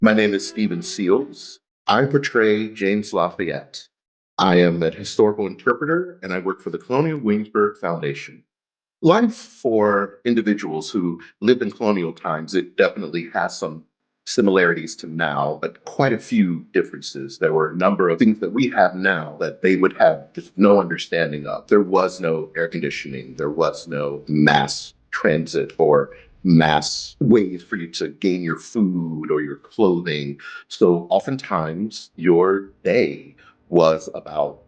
My name is Stephen Seals. I portray James Lafayette. I am an historical interpreter and I work for the Colonial Williamsburg Foundation. Life for individuals who lived in colonial times, it definitely has some similarities to now, but quite a few differences. There were a number of things that we have now that they would have just no understanding of. There was no air conditioning, there was no mass transit or mass ways for you to gain your food or your clothing. So oftentimes your day was about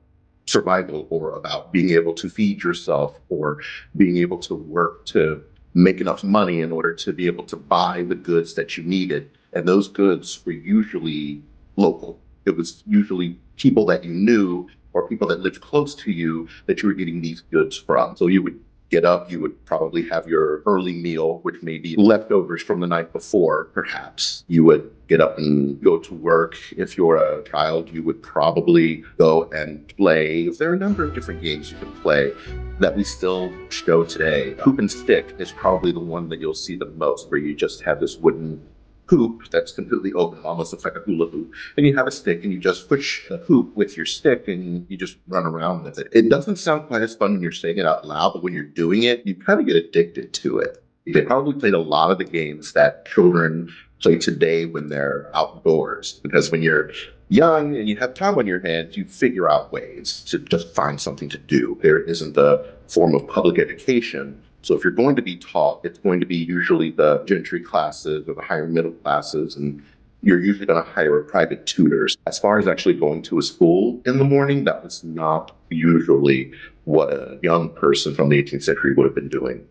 survival or about being able to feed yourself or being able to work to make enough money in order to be able to buy the goods that you needed. And those goods were usually local. It was usually people that you knew or people that lived close to you that you were getting these goods from. So you would get up, you would probably have your early meal, which may be leftovers from the night before, perhaps. You would get up and go to work. If you're a child, you would probably go and play. There are a number of different games you can play that we still show today. Hoop and stick is probably the one that you'll see the most, where you just have this wooden hoop that's completely open, almost looks like a hula hoop. And you have a stick and you just push the hoop with your stick and you just run around with it. It doesn't sound quite as fun when you're saying it out loud, but when you're doing it, you kind of get addicted to it. They probably played a lot of the games that children play today when they're outdoors. Because when you're young and you have time on your hands, you figure out ways to just find something to do. There isn't a form of public education. So if you're going to be taught, it's going to be usually the gentry classes or the higher middle classes, and you're usually going to hire private tutors. As far as actually going to a school in the morning, that was not usually what a young person from the 18th century would have been doing.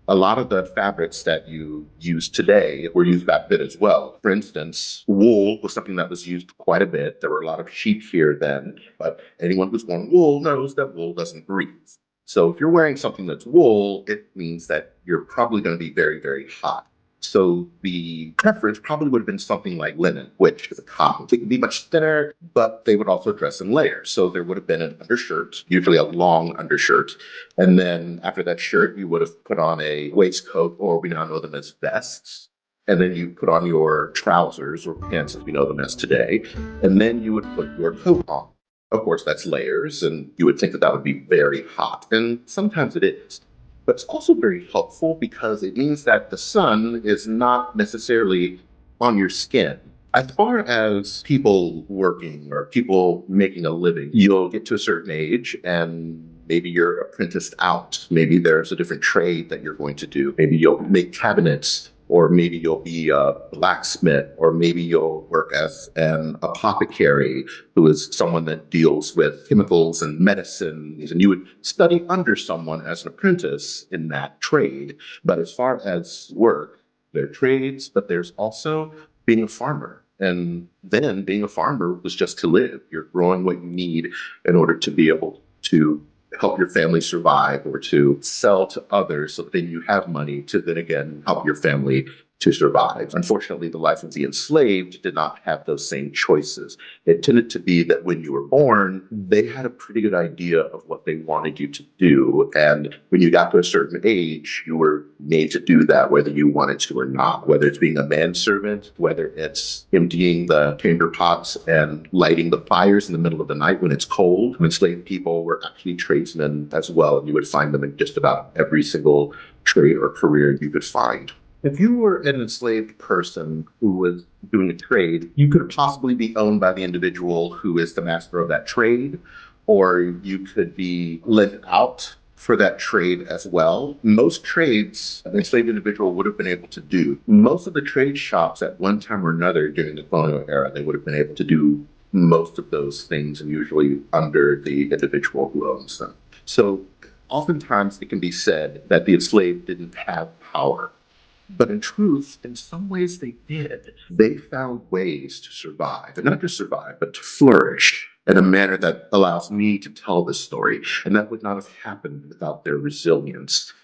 A lot of the fabrics that you use today were used back then as well. For instance, wool was something that was used quite a bit. There were a lot of sheep here then, but anyone who's worn wool knows that wool doesn't breathe. So if you're wearing something that's wool, it means that you're probably going to be very, very hot. So the preference probably would have been something like linen, which is a cotton. It could be much thinner, but they would also dress in layers. So there would have been an undershirt, usually a long undershirt. And then after that shirt, you would have put on a waistcoat, or we now know them as vests. And then you put on your trousers or pants as we know them as today. And then you would put your coat on. Of course, that's layers, and you would think that that would be very hot. And sometimes it is. But it's also very helpful because it means that the sun is not necessarily on your skin. As far as people working or people making a living, you'll get to a certain age and maybe you're apprenticed out. Maybe there's a different trade that you're going to do. Maybe you'll make cabinets, or maybe you'll be a blacksmith, or maybe you'll work as an apothecary, who is someone that deals with chemicals and medicines, and you would study under someone as an apprentice in that trade. But as far as work, there are trades, but there's also being a farmer. And then being a farmer was just to live. You're growing what you need in order to be able to help your family survive or to sell to others so that then you have money to then again help your family to survive. Unfortunately, the life of the enslaved did not have those same choices. It tended to be that when you were born, they had a pretty good idea of what they wanted you to do. And when you got to a certain age, you were made to do that, whether you wanted to or not, whether it's being a manservant, whether it's emptying the chamber pots and lighting the fires in the middle of the night when it's cold. Enslaved people were actually tradesmen as well, and you would find them in just about every single trade or career you could find. If you were an enslaved person who was doing a trade, you could possibly be owned by the individual who is the master of that trade, or you could be lent out for that trade as well. Most trades an enslaved individual would have been able to do. Most of the trade shops at one time or another during the colonial era, they would have been able to do most of those things, and usually under the individual who owns them. So oftentimes it can be said that the enslaved didn't have power. But in truth, in some ways they did. They found ways to survive, and not just survive, but to flourish in a manner that allows me to tell this story. And that would not have happened without their resilience.